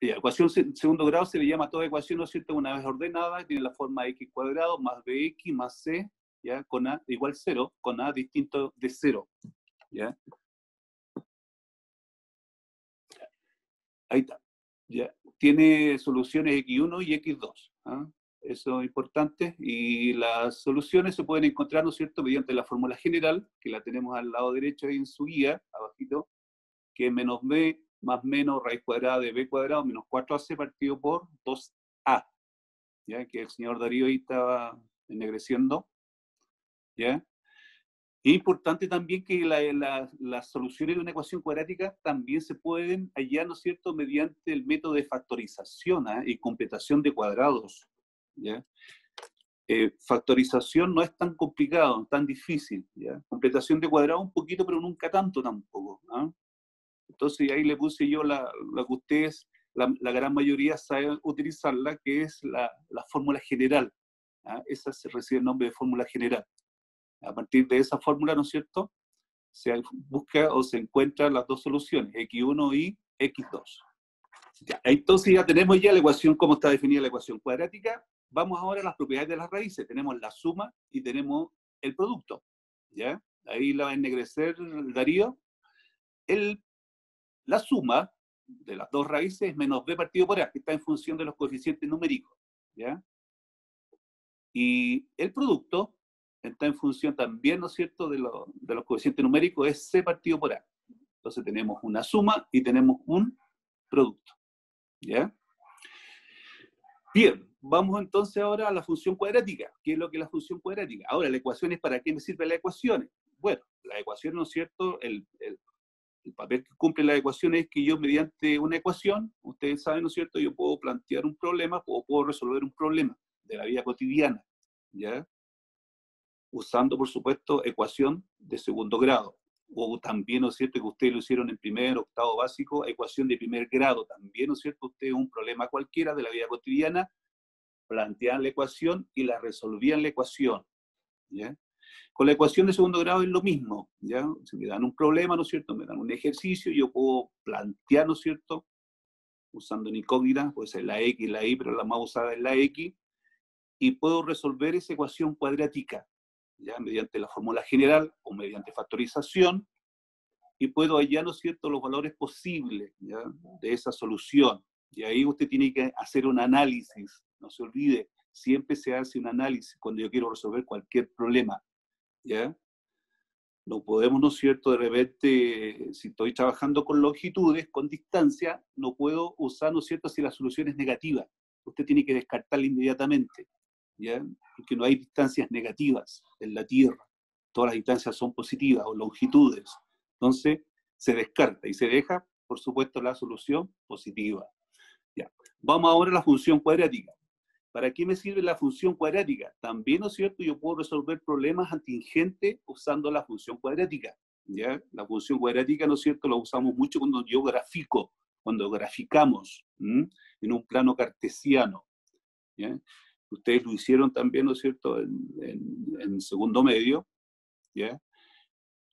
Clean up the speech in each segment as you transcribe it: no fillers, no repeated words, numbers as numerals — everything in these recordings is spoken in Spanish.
La ecuación segundo grado se le llama a toda ecuación, ¿no es cierto? Una vez ordenada, tiene la forma x cuadrado más bx más c, ¿ya? Con a igual 0, con a distinto de 0, ¿ya? Ahí está, ¿ya? Tiene soluciones x1 y x2, ¿ah? Eso es importante, y las soluciones se pueden encontrar, ¿no es cierto?, mediante la fórmula general, que la tenemos al lado derecho ahí en su guía, abajito, que es menos b más menos raíz cuadrada de b cuadrado menos 4ac partido por 2a, ¿ya? Que el señor Darío ahí estaba ennegreciendo, ¿ya? Es importante también que las soluciones de una ecuación cuadrática también se pueden hallar, ¿no es cierto?, mediante el método de factorización, ¿eh? Y completación de cuadrados, ¿ya? Factorización no es tan complicado, tan difícil, ¿ya? Completación de cuadrados un poquito, pero nunca tanto tampoco, ¿eh? Entonces ahí le puse yo la que ustedes, la gran mayoría saben utilizarla, que es la fórmula general, ¿eh? Esa se recibe el nombre de fórmula general. A partir de esa fórmula, ¿no es cierto?, se busca o se encuentran las dos soluciones, x1 y x2. Ya, entonces ya tenemos ya la ecuación, cómo está definida la ecuación cuadrática. Vamos ahora a las propiedades de las raíces. Tenemos la suma y tenemos el producto, ¿ya? Ahí la va a ennegrecer Darío. La suma de las dos raíces es menos b partido por a, que está en función de los coeficientes numéricos, ¿ya? Y el producto está en función también, ¿no es cierto?, de los coeficientes numéricos, es c partido por a. Entonces tenemos una suma y tenemos un producto, ¿ya? Bien, vamos entonces ahora a la función cuadrática. ¿Qué es lo que es la función cuadrática? Ahora, la ecuación es, ¿para qué me sirven las ecuaciones? Bueno, la ecuación, ¿no es cierto?, el papel que cumple la ecuación es que yo, mediante una ecuación, ustedes saben, ¿no es cierto?, yo puedo plantear un problema o puedo resolver un problema de la vida cotidiana, ¿ya? Usando, por supuesto, ecuación de segundo grado. O también, ¿no es cierto?, que ustedes lo hicieron en primer, octavo básico, ecuación de primer grado. También, ¿no es cierto?, ustedes un problema cualquiera de la vida cotidiana, plantean la ecuación y la resolvían la ecuación, ¿ya? Con la ecuación de segundo grado es lo mismo, ¿ya? Si me dan un problema, ¿no es cierto?, me dan un ejercicio, yo puedo plantear, ¿no es cierto?, usando una incógnita, puede ser la x, la y, pero la más usada es la x, y puedo resolver esa ecuación cuadrática, ¿ya?, mediante la fórmula general o mediante factorización, y puedo hallar, ¿no es cierto?, los valores posibles, ¿ya?, de esa solución. Y ahí usted tiene que hacer un análisis, no se olvide, siempre se hace un análisis cuando yo quiero resolver cualquier problema, ¿ya? No podemos, ¿no es cierto?, de repente, si estoy trabajando con longitudes, con distancia, no puedo usar, ¿no es cierto?, si la solución es negativa. Usted tiene que descartarla inmediatamente, ¿ya? Porque no hay distancias negativas en la Tierra. Todas las distancias son positivas o longitudes. Entonces, se descarta y se deja, por supuesto, la solución positiva. Ya. Vamos ahora a la función cuadrática. ¿Para qué me sirve la función cuadrática? También, ¿no es cierto?, yo puedo resolver problemas atingentes usando la función cuadrática, ¿ya? La función cuadrática, ¿no es cierto?, la usamos mucho cuando yo grafico, cuando graficamos, en un plano cartesiano, ¿ya? Ustedes lo hicieron también, ¿no es cierto?, en segundo medio, ¿ya?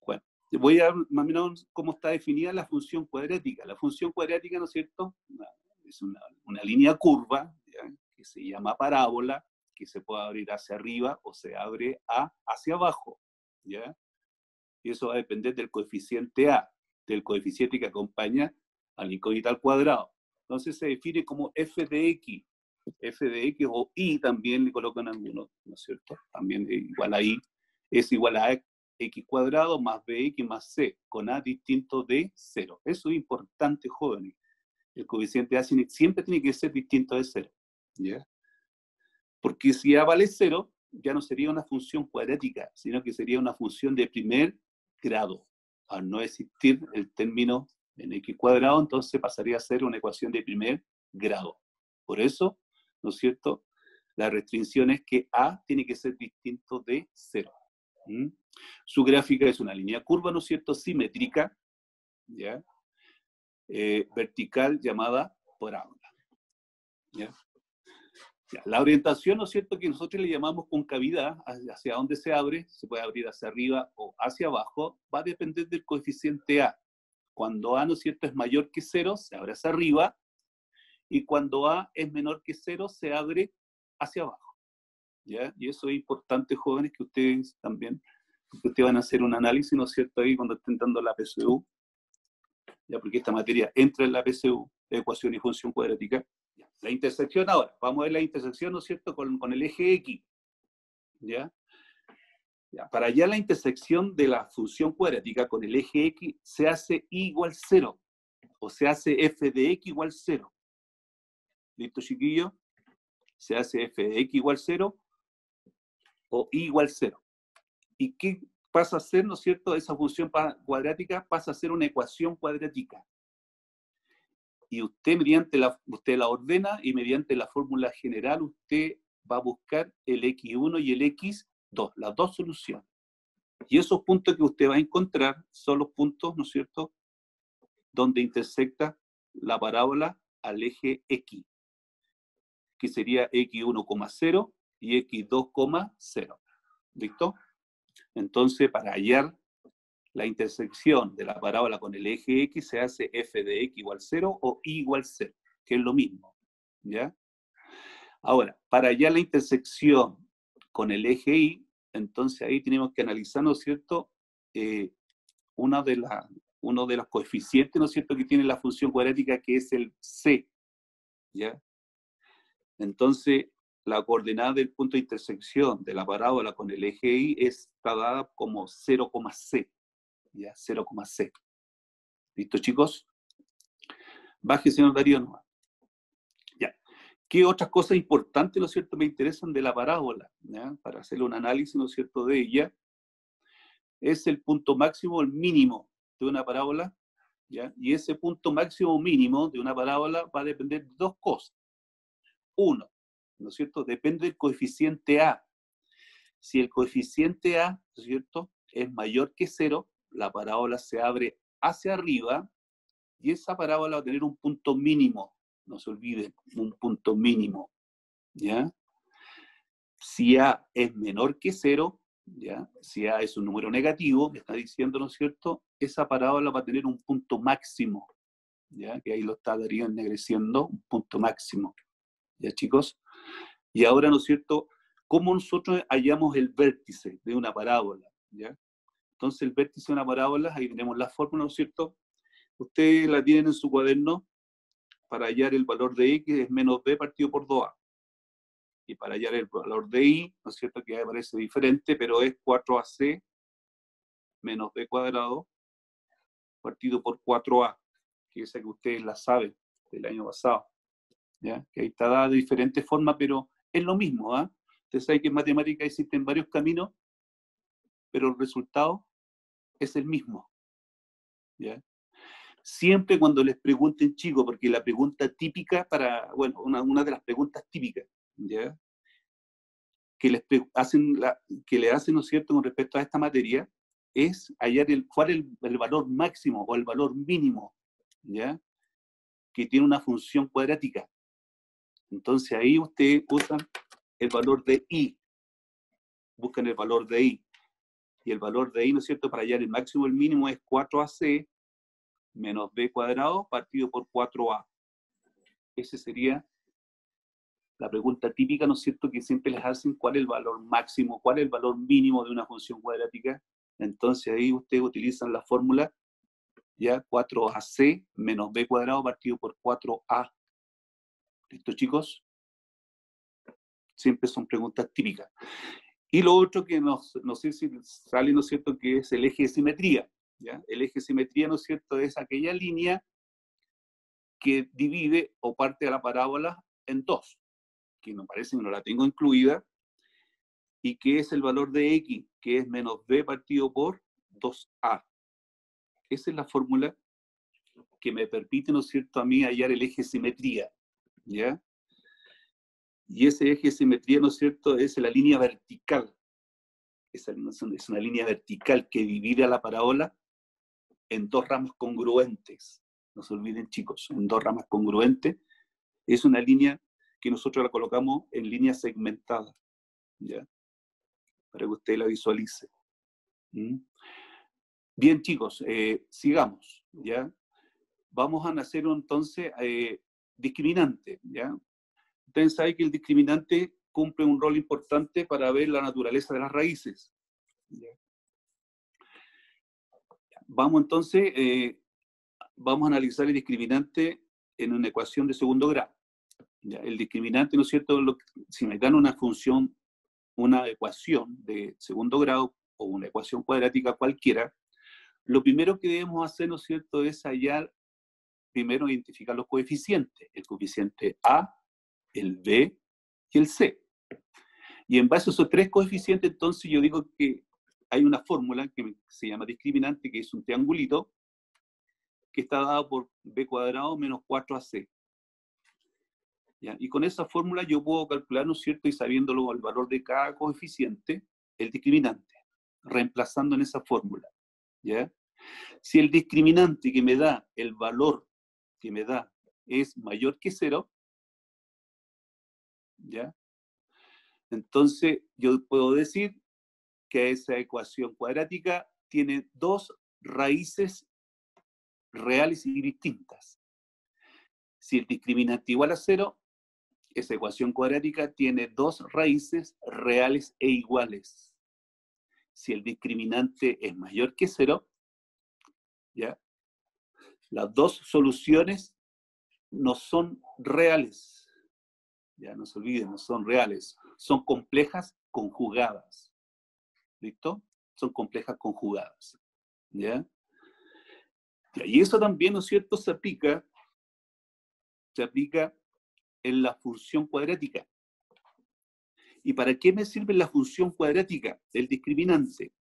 Bueno, voy a más o menos cómo está definida la función cuadrática. La función cuadrática, ¿no es cierto?, es una línea curva, ¿ya?, que se llama parábola, que se puede abrir hacia arriba o se abre hacia abajo, ¿ya? Y eso va a depender del coeficiente a, del coeficiente que acompaña al incógnita al cuadrado. Entonces se define como f de x o y también le colocan algunos, ¿no es cierto? También igual a y, es igual a x cuadrado más bx más c, con a distinto de 0. Eso es importante, jóvenes. El coeficiente a siempre tiene que ser distinto de 0, ¿ya? Porque si a vale 0, ya no sería una función cuadrática, sino que sería una función de primer grado. Al no existir el término en x cuadrado, entonces pasaría a ser una ecuación de primer grado. Por eso, ¿no es cierto?, la restricción es que a tiene que ser distinto de 0. Su gráfica es una línea curva, ¿no es cierto?, simétrica, ¿ya?, vertical, llamada parábola, ¿ya? Ya, la orientación, ¿no es cierto?, que nosotros le llamamos concavidad, hacia dónde se abre, se puede abrir hacia arriba o hacia abajo, va a depender del coeficiente a. Cuando a, ¿no es cierto?, es mayor que 0, se abre hacia arriba, y cuando A es menor que 0 se abre hacia abajo, ¿ya? Y eso es importante, jóvenes, que ustedes también, porque ustedes van a hacer un análisis, ¿no es cierto?, ahí cuando estén dando la PSU, ya, porque esta materia entra en la PSU, ecuación y función cuadrática. La intersección ahora, vamos a ver la intersección, ¿no es cierto?, con el eje X, ¿ya? Ya, para allá la intersección de la función cuadrática con el eje X se hace I igual 0, o se hace f de x igual 0. ¿Listo, chiquillos? Se hace f de x igual 0 o I igual 0. ¿Y qué pasa a ser, no es cierto? Esa función cuadrática pasa a ser una ecuación cuadrática. Y usted usted la ordena y mediante la fórmula general usted va a buscar el x1 y el x2, las dos soluciones. Y esos puntos que usted va a encontrar son los puntos, ¿no es cierto?, donde intersecta la parábola al eje X, que sería x1,0 y x2,0. ¿Listo? Entonces, para hallar la intersección de la parábola con el eje X, se hace f de x igual 0 o y igual 0, que es lo mismo. ¿Ya? Ahora, para hallar la intersección con el eje Y, entonces ahí tenemos que analizar, ¿no es cierto?, uno de los coeficientes, ¿no es cierto?, que tiene la función cuadrática, que es el C. ¿Ya? Entonces, la coordenada del punto de intersección de la parábola con el eje Y está dada como 0,c. ¿Ya? 0,c. ¿Listo, chicos? Baje, señor Darío, nomás. Ya. ¿Qué otras cosas importantes, ¿no es cierto?, me interesan de la parábola? ¿Ya? Para hacer un análisis, ¿no es cierto?, de ella. Es el punto máximo o el mínimo de una parábola. ¿Ya? Y ese punto máximo o mínimo de una parábola va a depender de dos cosas. Uno, ¿no es cierto?, depende del coeficiente A. Si el coeficiente A, ¿no es cierto?, es mayor que 0, la parábola se abre hacia arriba y esa parábola va a tener un punto mínimo. No se olviden, un punto mínimo. ¿Ya? Si A es menor que 0, ¿ya?, si A es un número negativo, me está diciendo, ¿no es cierto?, esa parábola va a tener un punto máximo. ¿Ya? Que ahí lo está Darío ennegreciendo, un punto máximo. ¿Ya, chicos? Y ahora, ¿no es cierto?, ¿cómo nosotros hallamos el vértice de una parábola? ¿Ya? Entonces, el vértice de una parábola, ahí tenemos la fórmula, ¿no es cierto? Ustedes la tienen en su cuaderno. Para hallar el valor de x es menos b partido por 2a. Y para hallar el valor de y, ¿no es cierto?, que aparece diferente, pero es 4ac menos b cuadrado partido por 4a, que esa que ustedes la saben del año pasado. ¿Ya? Que ahí está dada de diferentes formas, pero es lo mismo. ¿Ah? Ustedes saben que en matemática existen varios caminos, pero el resultado es el mismo. ¿Ya? Siempre cuando les pregunten, chicos, porque la pregunta típica bueno, una de las preguntas típicas, ¿ya?, que le hacen, ¿no es cierto?, con respecto a esta materia, es hallar cuál es el valor máximo o el valor mínimo, ¿ya?, que tiene una función cuadrática. Entonces ahí ustedes usan el valor de y, buscan el valor de y, y el valor de y, ¿no es cierto?, para hallar el máximo o el mínimo es 4ac menos b cuadrado partido por 4a. Esa sería la pregunta típica, ¿no es cierto?, que siempre les hacen: ¿cuál es el valor máximo, cuál es el valor mínimo de una función cuadrática? Entonces ahí ustedes utilizan la fórmula, ya, 4ac menos b cuadrado partido por 4a. ¿Listo, chicos? Siempre son preguntas típicas. Y lo otro que no sé si sale, ¿no es cierto?, que es el eje de simetría. ¿Ya? El eje de simetría, ¿no es cierto?, es aquella línea que divide o parte a la parábola en dos, que me parece que no la tengo incluida, y que es el valor de x, que es menos b partido por 2a. Esa es la fórmula que me permite, ¿no es cierto?, a mí hallar el eje de simetría. ¿Ya? Y ese eje de simetría, ¿no es cierto?, es la línea vertical. Es una línea vertical que divide a la parábola en dos ramas congruentes. No se olviden, chicos, en dos ramas congruentes. Es una línea que nosotros la colocamos en línea segmentada, ¿ya?, para que usted la visualice. ¿Mm? Bien, chicos, sigamos, ¿ya? Vamos a hacer entonces discriminante, ¿ya? Ustedes saben que el discriminante cumple un rol importante para ver la naturaleza de las raíces. ¿Ya? Vamos entonces, vamos a analizar el discriminante en una ecuación de segundo grado. ¿Ya? El discriminante, ¿no es cierto? Si me dan una función, una ecuación de segundo grado o una ecuación cuadrática cualquiera, lo primero que debemos hacer, ¿no es cierto?, es hallar, primero identificar los coeficientes, el coeficiente A, el B y el C. Y en base a esos tres coeficientes, entonces yo digo que hay una fórmula que se llama discriminante, que es un triangulito, que está dado por B cuadrado menos 4AC. ¿Ya? Y con esa fórmula yo puedo calcular, ¿no es cierto?, y sabiéndolo el valor de cada coeficiente, el discriminante, reemplazando en esa fórmula. ¿Ya? Si el discriminante que me da, el valor que me da, es mayor que 0, ¿ya? Entonces yo puedo decir que esa ecuación cuadrática tiene dos raíces reales y distintas. Si el discriminante igual a 0, esa ecuación cuadrática tiene dos raíces reales e iguales. Si el discriminante es mayor que 0, ¿ya? Las dos soluciones no son reales. Ya no se olviden, no son reales. Son complejas conjugadas. ¿Listo? Son complejas conjugadas. ¿Ya? Y eso también, ¿no es cierto?, se aplica en la función cuadrática. ¿Y para qué me sirve la función cuadrática? El discriminante.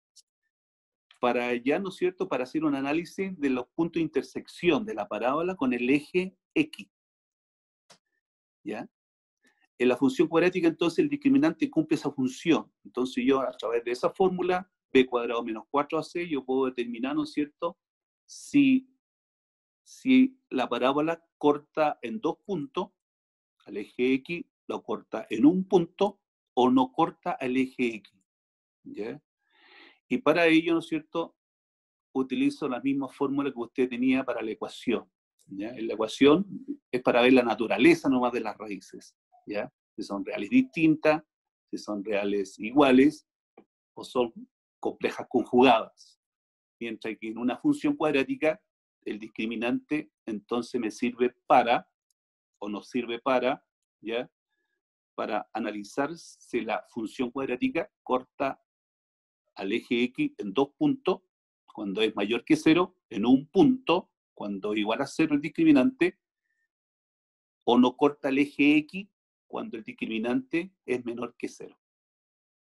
Para ya, ¿no es cierto?, para hacer un análisis de los puntos de intersección de la parábola con el eje X. ¿Ya? En la función cuadrática, entonces, el discriminante cumple esa función. Entonces yo, a través de esa fórmula, B cuadrado menos 4AC, yo puedo determinar, ¿no es cierto?, si la parábola corta en dos puntos, al eje X, lo corta en un punto, o no corta al eje X. ¿Ya? Y para ello, ¿no es cierto?, utilizo la misma fórmula que usted tenía para la ecuación. ¿Ya? En la ecuación es para ver la naturaleza nomás de las raíces. ¿Ya? Si son reales distintas, si son reales iguales, o son complejas conjugadas. Mientras que en una función cuadrática, el discriminante entonces me sirve para, o nos sirve para, ¿ya?, para analizar si la función cuadrática corta al eje X en dos puntos, cuando es mayor que 0, en un punto, cuando es igual a 0 el discriminante, o no corta el eje X cuando el discriminante es menor que 0.